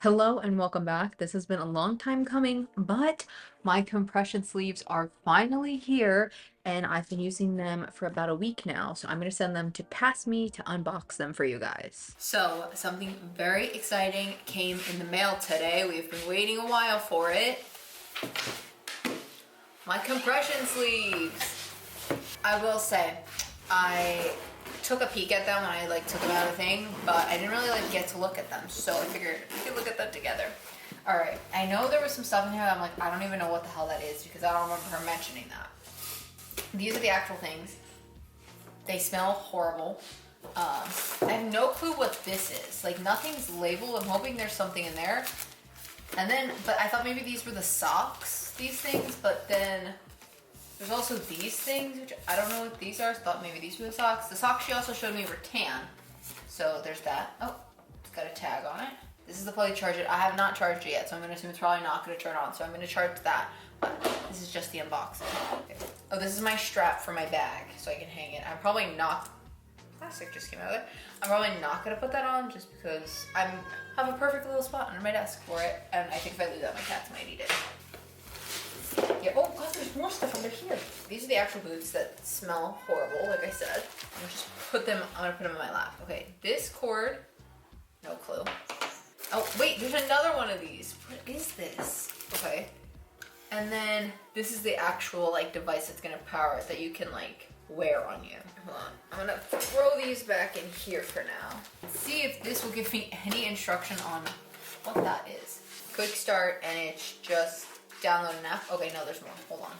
Hello and welcome back. This has been a long time coming, but my compression sleeves are finally here and I've been using them for about a week now. So I'm going to send them to Pass Me to unbox them for you guys. So, something very exciting came in the mail today. We've been waiting a while for it. My compression sleeves. I will say, I took a peek at them when I took them out of the thing, but I didn't really get to look at them. So I figured we could look at them together. All right, I know there was some stuff in here that I'm like, I don't even know what the hell that is because I don't remember her mentioning that. These are the actual things. They smell horrible. I have no clue what this is. Nothing's labeled. I'm hoping there's something in there. But I thought maybe these were the socks, these things, but then there's also these things, which I don't know what these are. I thought maybe these were the socks. The socks she also showed me were tan. So there's that. Oh, it's got a tag on it. This is the plug to charge it. I have not charged it yet, so I'm gonna assume it's probably not gonna turn on. So I'm gonna charge that. But this is just the unboxing. Okay. Oh, this is my strap for my bag, so I can hang it. I'm probably not, plastic just came out of there. I'm probably not gonna put that on just because I have a perfect little spot under my desk for it, and I think if I leave that, my cats might eat it. Yeah. Oh god, there's more stuff under here. These are the actual boots that smell horrible, like I said. I'm gonna put them in my lap. Okay, this cord, no clue. Oh wait, there's another one of these. What is this? Okay. And then this is the actual device that's gonna power it that you can wear on you. Hold on, I'm gonna throw these back in here for now. Let's see if this will give me any instruction on what that is. Quick start, and it's just download an app. Okay, no, there's more. Hold on.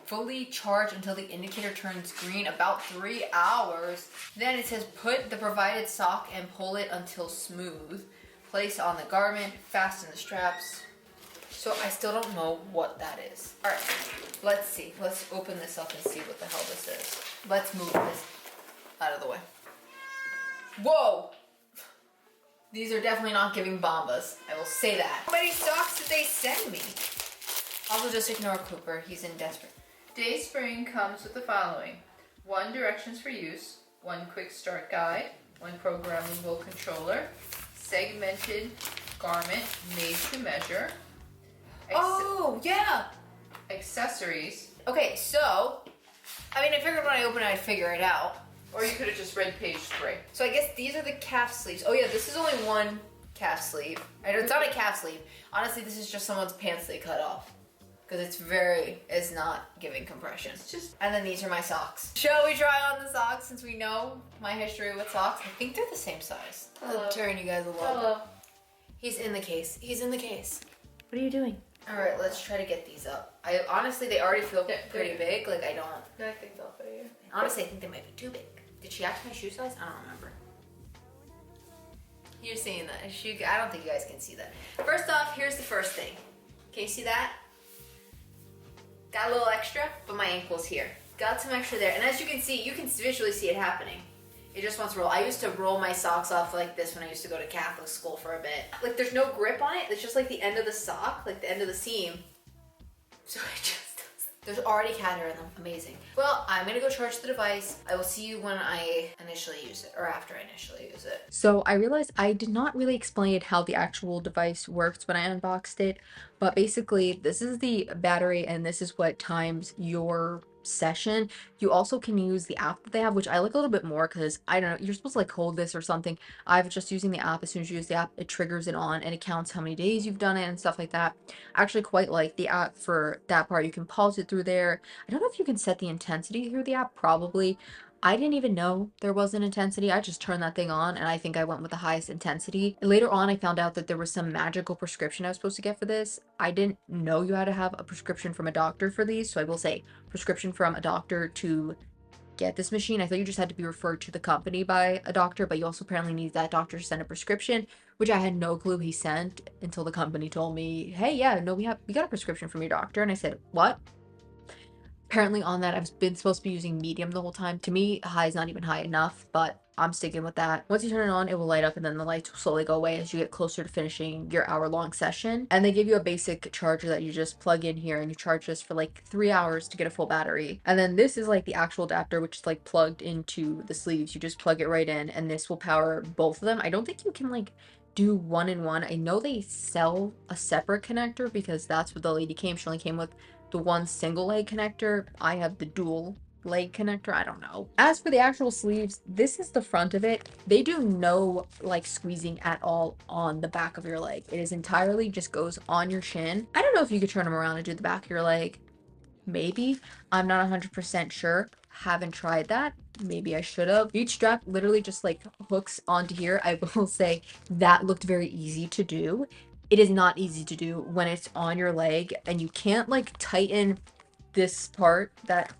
Fully charge until the indicator turns green, about 3 hours. Then it says put the provided sock and pull it until smooth. Place on the garment, fasten the straps. So I still don't know what that is. All right, let's see. Let's open this up and see what the hell this is. Let's move this out of the way. Whoa! These are definitely not giving bombas. I will say that. How many socks did they send me? Also, just ignore Cooper. He's in desperate. Day spring comes with the following: 1 directions for use, 1 quick start guide, 1 programmable controller, segmented garment made to measure. Oh, yeah. Accessories. Okay, so, I figured when I opened it, I'd figure it out. Or you could have just read page 3. So I guess these are the calf sleeves. Oh yeah, this is only 1 calf sleeve. It's not a calf sleeve. Honestly, this is just someone's pants they cut off. Because it's not giving compression. And then these are my socks. Shall we try on the socks since we know my history with socks? I think they're the same size. I'll turn you guys a little. Hello. He's in the case. He's in the case. What are you doing? All right, let's try to get these up. Honestly, they already feel pretty big. No, I think they'll fit you. Honestly, I think they might be too big. Did she ask my shoe size? I don't remember. You're seeing that. I don't think you guys can see that. First off, here's the first thing. Can you see that? Got a little extra, but my ankle's here. Got some extra there. And as you can see, you can visually see it happening. It just wants to roll. I used to roll my socks off like this when I used to go to Catholic school for a bit. There's no grip on it. It's just the end of the sock, the end of the seam. So it just does. There's already cat hair in them. Amazing. Well, I'm gonna go charge the device. I will see you when I initially use it, or after I initially use it. So I realized I did not really explain how the actual device works when I unboxed it, but basically this is the battery and this is what times your session. You also can use the app that they have, which I like a little bit more because I don't know, you're supposed to hold this or something. I've just using the app. As soon as you use the app, it triggers it on and it counts how many days you've done it and stuff like that. I actually quite like the app for that part. You can pause it through there. I don't know if you can set the intensity through the app, probably. I didn't even know there was an intensity. I just turned that thing on and I think I went with the highest intensity. Later on, I found out that there was some magical prescription I was supposed to get for this. I didn't know you had to have a prescription from a doctor for these. So I will say prescription from a doctor to get this machine. I thought you just had to be referred to the company by a doctor, but you also apparently need that doctor to send a prescription, which I had no clue he sent until the company told me, hey, yeah, no, we got a prescription from your doctor. And I said, what? Apparently on that, I've been supposed to be using medium the whole time. To me, high is not even high enough, but I'm sticking with that. Once you turn it on, it will light up and then the lights will slowly go away as you get closer to finishing your hour-long session. And they give you a basic charger that you just plug in here and you charge this for 3 hours to get a full battery. And then this is the actual adapter, which is plugged into the sleeves. You just plug it right in and this will power both of them. I don't think you can do 1-in-1. I know they sell a separate connector because that's what the lady came. She only came with the one single leg connector. I have the dual leg connector. I don't know. As for the actual sleeves, this is the front of it. They do no like squeezing at all on the back of your leg. It is entirely just goes on your shin. I don't know if you could turn them around and do the back of your leg. Maybe. I'm not 100% sure. Haven't tried that. Maybe I should have. Each strap literally just like hooks onto here. I will say that looked very easy to do. It is not easy to do when it's on your leg and you can't like tighten this part that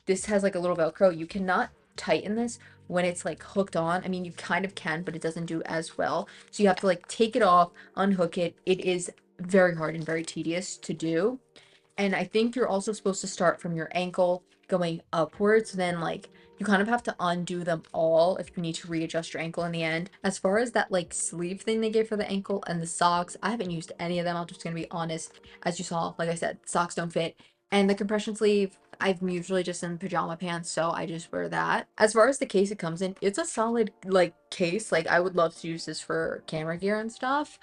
this has like a little Velcro. You cannot tighten this when it's like hooked on. I mean, you kind of can, but it doesn't do as well. So you have to like take it off, unhook it. It is very hard and very tedious to do. And I think you're also supposed to start from your ankle going upwards. Then like you kind of have to undo them all if you need to readjust your ankle in the end. As far as that like sleeve thing they gave for the ankle and the socks, I haven't used any of them. I'm just gonna be honest. As you saw, like I said, socks don't fit. And the compression sleeve, I'm usually just in pajama pants, so I just wear that. As far as the case it comes in, it's a solid like case. Like I would love to use this for camera gear and stuff,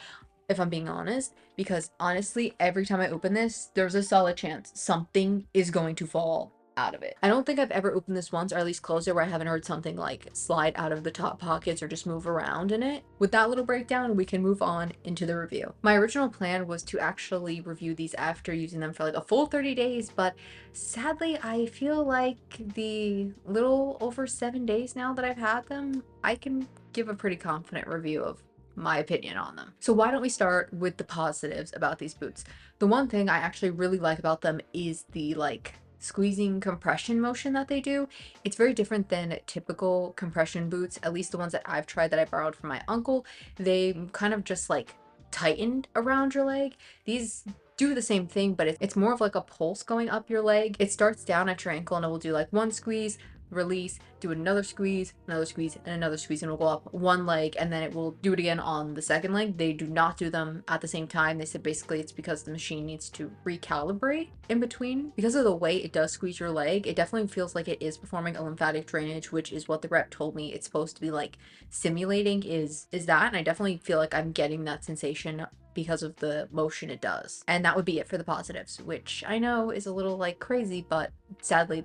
if I'm being honest, because honestly, every time I open this, there's a solid chance something is going to fall out of it. I don't think I've ever opened this once, or at least closed it, where I haven't heard something like slide out of the top pockets or just move around in it. With that little breakdown, we can move on into the review. My original plan was to actually review these after using them for like a full 30 days, but sadly, I feel like the little over 7 days now that I've had them, I can give a pretty confident review of my opinion on them. So why don't we start with the positives about these boots? The one thing I actually really like about them is the like squeezing compression motion that they do. It's very different than typical compression boots, at least the ones that I've tried that I borrowed from my uncle. They kind of just like tightened around your leg. These do the same thing, but it's more of like a pulse going up your leg. It starts down at your ankle and it will do like one squeeze, release, do another squeeze, and another squeeze, and it'll go up one leg, and then it will do it again on the second leg. They do not do them at the same time. They said basically it's because the machine needs to recalibrate in between. Because of the way it does squeeze your leg, it definitely feels like it is performing a lymphatic drainage, which is what the rep told me it's supposed to be like simulating is that. And I definitely feel like I'm getting that sensation because of the motion it does. And that would be it for the positives, which I know is a little like crazy, but sadly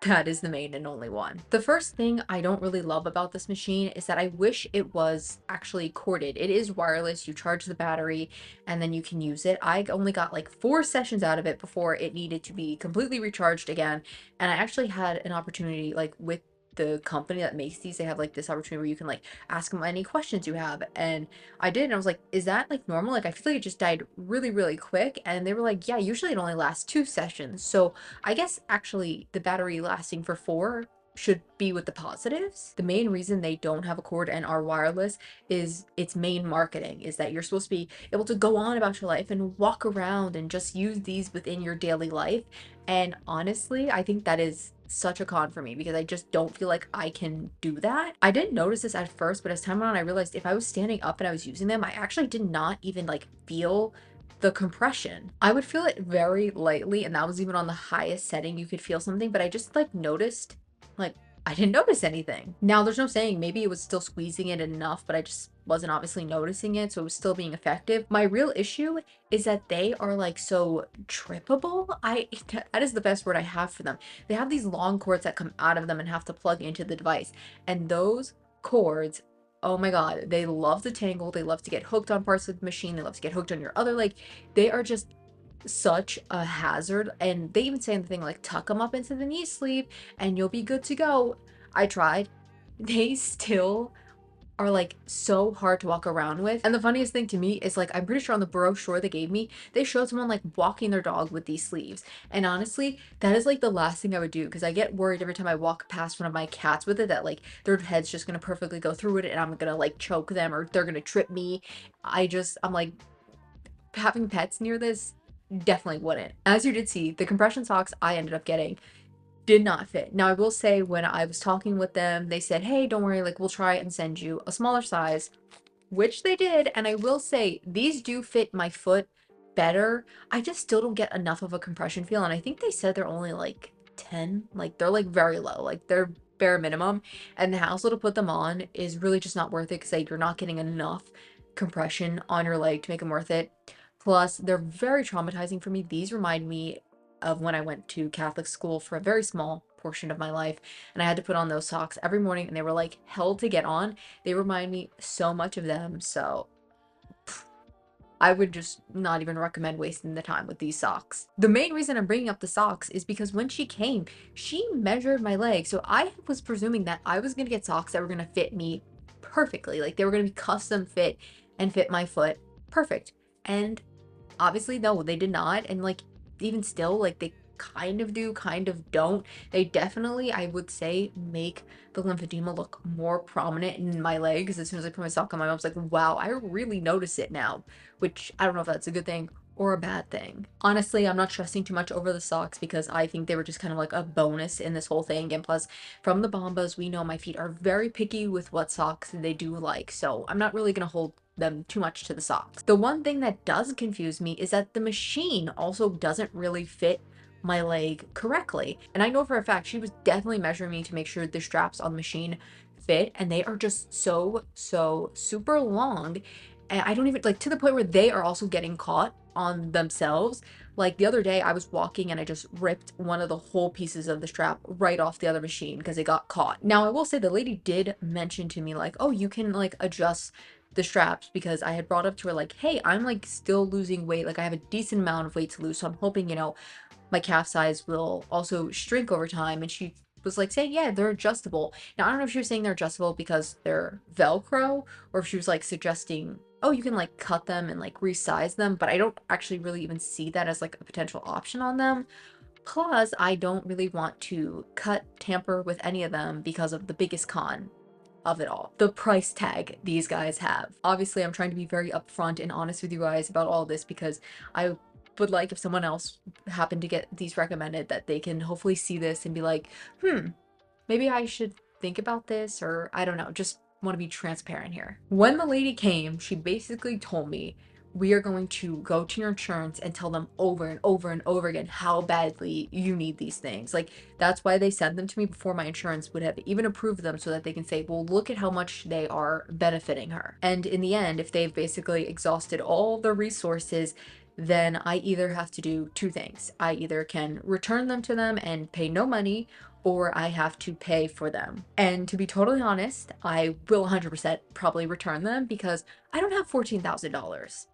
that is the main and only one. The first thing I don't really love about this machine is that I wish it was actually corded. It is wireless. You charge the battery and then you can use it. I only got like 4 sessions out of it before it needed to be completely recharged again. And I actually had an opportunity like with the company that makes these, they have like this opportunity where you can like ask them any questions you have, and I did, and I was like, is that like normal? Like I feel like it just died really quick, and they were like, yeah, usually it only lasts 2 sessions. So I guess actually the battery lasting for 4 should be with the positives. The main reason they don't have a cord and are wireless is its main marketing is that you're supposed to be able to go on about your life and walk around and just use these within your daily life. And honestly, I think that is such a con for me because I just don't feel like I can do that. I didn't notice this at first, but as time went on, I realized if I was standing up and I was using them, I actually did not even like feel the compression. I would feel it very lightly, and that was even on the highest setting you could feel something, but I just like noticed like I didn't notice anything. Now there's no saying, maybe it was still squeezing it enough, but I just wasn't obviously noticing it, so it was still being effective. My real issue is that they are like so trippable. That is the best word I have for them. They have these long cords that come out of them and have to plug into the device, and those cords, oh my god, they love to tangle. They love to get hooked on parts of the machine. They love to get hooked on your other leg. They are just such a hazard, and they even say in the thing like tuck them up into the knee sleeve and you'll be good to go. I tried. They still are like so hard to walk around with. And the funniest thing to me is like I'm pretty sure on the brochure they gave me, they showed someone like walking their dog with these sleeves, and honestly that is like the last thing I would do, because I get worried every time I walk past one of my cats with it that like their head's just gonna perfectly go through it and I'm gonna like choke them or they're gonna trip me. I'm like, having pets near this definitely wouldn't. As you did see, the compression socks I ended up getting did not fit. Now I will say when I was talking with them, they said, hey, don't worry, like we'll try and send you a smaller size, which they did. And I will say these do fit my foot better. I just still don't get enough of a compression feel. And I think they said they're only like 10, like they're like very low, like they're bare minimum. And the hassle to put them on is really just not worth it because like, you're not getting enough compression on your leg to make them worth it. Plus, they're very traumatizing for me. These remind me of when I went to Catholic school for a very small portion of my life, and I had to put on those socks every morning, and they were like hell to get on. They remind me so much of them, so I would just not even recommend wasting the time with these socks. The main reason I'm bringing up the socks is because when she came, she measured my leg. So I was presuming that I was going to get socks that were going to fit me perfectly. Like they were going to be custom fit and fit my foot perfect. And obviously, no, they did not. And like, even still, like they kind of do, kind of don't. They definitely, I would say, make the lymphedema look more prominent in my legs. As soon as I put my sock on, my mom's like, wow, I really notice it now, which I don't know if that's a good thing or a bad thing. Honestly, I'm not stressing too much over the socks because I think they were just kind of like a bonus in this whole thing. And plus, from the Bombas, we know my feet are very picky with what socks they do like. So I'm not really going to hold them too much to the socks. The one thing that does confuse me is that the machine also doesn't really fit my leg correctly. And I know for a fact she was definitely measuring me to make sure the straps on the machine fit, and they are just so super long. And I don't even like, to the point where they are also getting caught on themselves. Like the other day I was walking and I just ripped one of the whole pieces of the strap right off the other machine because it got caught. Now I will say the lady did mention to me like, oh, you can like adjust the straps, because I had brought up to her like, hey, I'm like still losing weight, like I have a decent amount of weight to lose, so I'm hoping, you know, my calf size will also shrink over time. And she was like saying, yeah, they're adjustable. Now I don't know if she was saying they're adjustable because they're Velcro, or if she was like suggesting, oh, you can like cut them and like resize them, but I don't actually really even see that as like a potential option on them. Plus, I don't really want to cut, tamper with any of them because of the biggest con of it all, the price tag these guys have. Obviously, I'm trying to be very upfront and honest with you guys about all this because I would like, if someone else happened to get these recommended, that they can hopefully see this and be like, maybe I should think about this, or I don't know, just want to be transparent here. When the lady came, she basically told me, we are going to go to your insurance and tell them over and over and over again how badly you need these things. Like, that's why they sent them to me before my insurance would have even approved them, so that they can say, well, look at how much they are benefiting her. And in the end, if they've basically exhausted all the resources, then I either have to do two things. I either can return them to them and pay no money, or I have to pay for them. And to be totally honest, I will 100% probably return them because I don't have $14,000.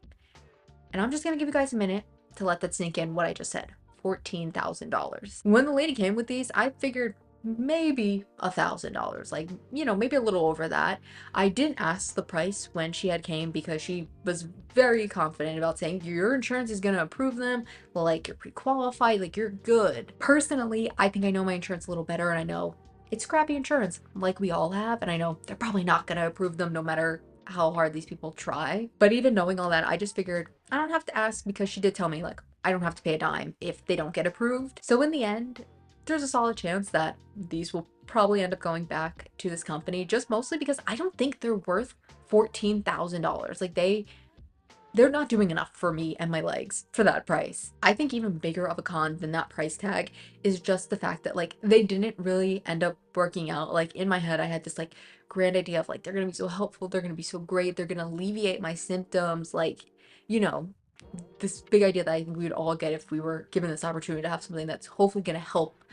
And I'm just gonna give you guys a minute to let that sink in, what I just said. $14,000. When the lady came with these, I figured maybe $1,000, like, you know, maybe a little over that. I didn't ask the price when she had came because she was very confident about saying your insurance is gonna approve them, like you're pre-qualified, like you're good. Personally, I think I know my insurance a little better, and I know it's crappy insurance like we all have, and I know they're probably not gonna approve them no matter how hard these people try. But even knowing all that, I just figured I don't have to ask, because she did tell me like I don't have to pay a dime if they don't get approved. So in the end, there's a solid chance that these will probably end up going back to this company, just mostly because I don't think they're worth $14,000. Like they're not doing enough for me and my legs for that price. I think even bigger of a con than that price tag is just the fact that like they didn't really end up working out. Like in my head, I had this like grand idea of like, they're gonna be so helpful, they're gonna be so great, they're gonna alleviate my symptoms, like, you know, this big idea that I think we would all get if we were given this opportunity to have something that's hopefully gonna help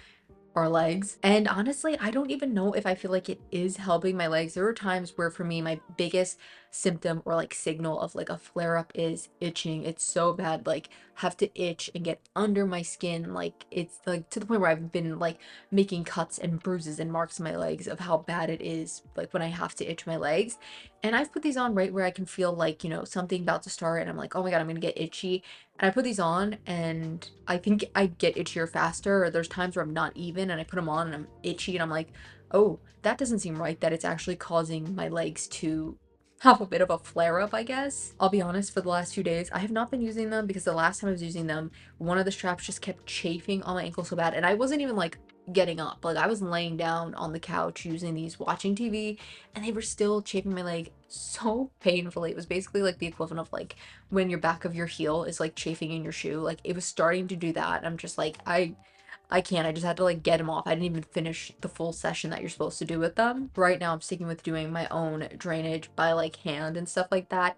our legs. And honestly, I don't even know if I feel like it is helping my legs. There are times where for me, my biggest symptom or like signal of like a flare up is itching. It's so bad, like have to itch and get under my skin. Like it's like to the point where I've been like making cuts and bruises and marks on my legs of how bad it is, like when I have to itch my legs. And I've put these on right where I can feel like, you know, something about to start and I'm like, oh my God, I'm gonna get itchy. And I put these on and I think I get itchier faster, or there's times where I'm not even and I put them on and I'm itchy and I'm like, oh, that doesn't seem right, that it's actually causing my legs to have a bit of a flare up, I guess. I'll be honest, for the last few days, I have not been using them because the last time I was using them, one of the straps just kept chafing on my ankle so bad. And I wasn't even like getting up. Like I was laying down on the couch using these, watching TV, and they were still chafing my leg so painfully. It was basically like the equivalent of like when your back of your heel is like chafing in your shoe. Like it was starting to do that. I'm just like, I can't. I just had to like get them off. I didn't even finish the full session that you're supposed to do with them. Right now I'm sticking with doing my own drainage by like hand and stuff like that,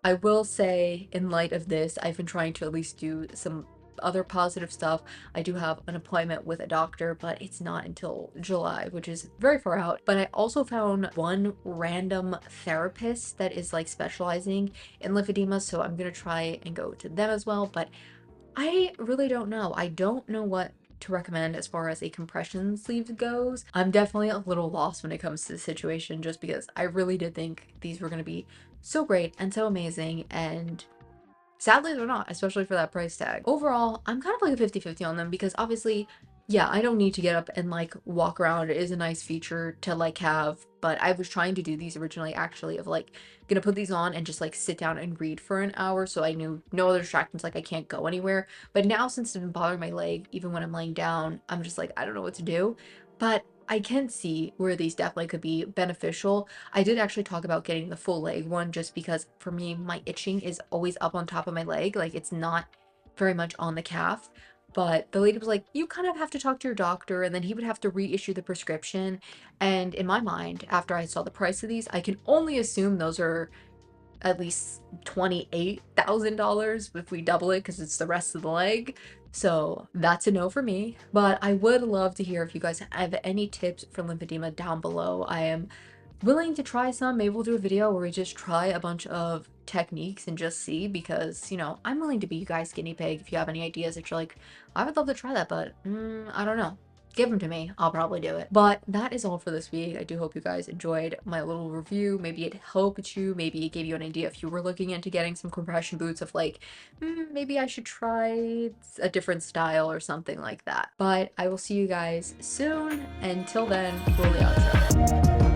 I will say, in light of this, I've been trying to at least do some other positive stuff. I do have an appointment with a doctor, but it's not until July, which is very far out. But I also found one random therapist that is like specializing in lymphedema, so I'm gonna try and go to them as well. But I really don't know. I don't know what to recommend as far as a compression sleeve goes. I'm definitely a little lost when it comes to the situation just because I really did think these were going to be so great and so amazing, and sadly they're not, especially for that price tag. Overall, I'm kind of like a 50-50 on them because obviously, yeah, I don't need to get up and like walk around. It is a nice feature to like have, but I was trying to do these originally actually of like gonna put these on and just like sit down and read for an hour so I knew no other distractions, like I can't go anywhere. But now since it's been bothering my leg, even when I'm laying down, I'm just like, I don't know what to do. But I can see where these definitely could be beneficial. I did actually talk about getting the full leg one just because for me, my itching is always up on top of my leg. Like it's not very much on the calf. But the lady was like, you kind of have to talk to your doctor, and then he would have to reissue the prescription. And in my mind, after I saw the price of these, I can only assume those are at least $28,000 if we double it because it's the rest of the leg. So that's a no for me. But I would love to hear if you guys have any tips for lymphedema down below. I am willing to try some. Maybe we'll do a video where we just try a bunch of techniques and just see because, you know, I'm willing to be you guys' guinea pig if you have any ideas that you're like, I would love to try that, but I don't know. Give them to me. I'll probably do it. But that is all for this week. I do hope you guys enjoyed my little review. Maybe it helped you. Maybe it gave you an idea if you were looking into getting some compression boots of like, maybe I should try a different style or something like that. But I will see you guys soon. Until then, roll the outro.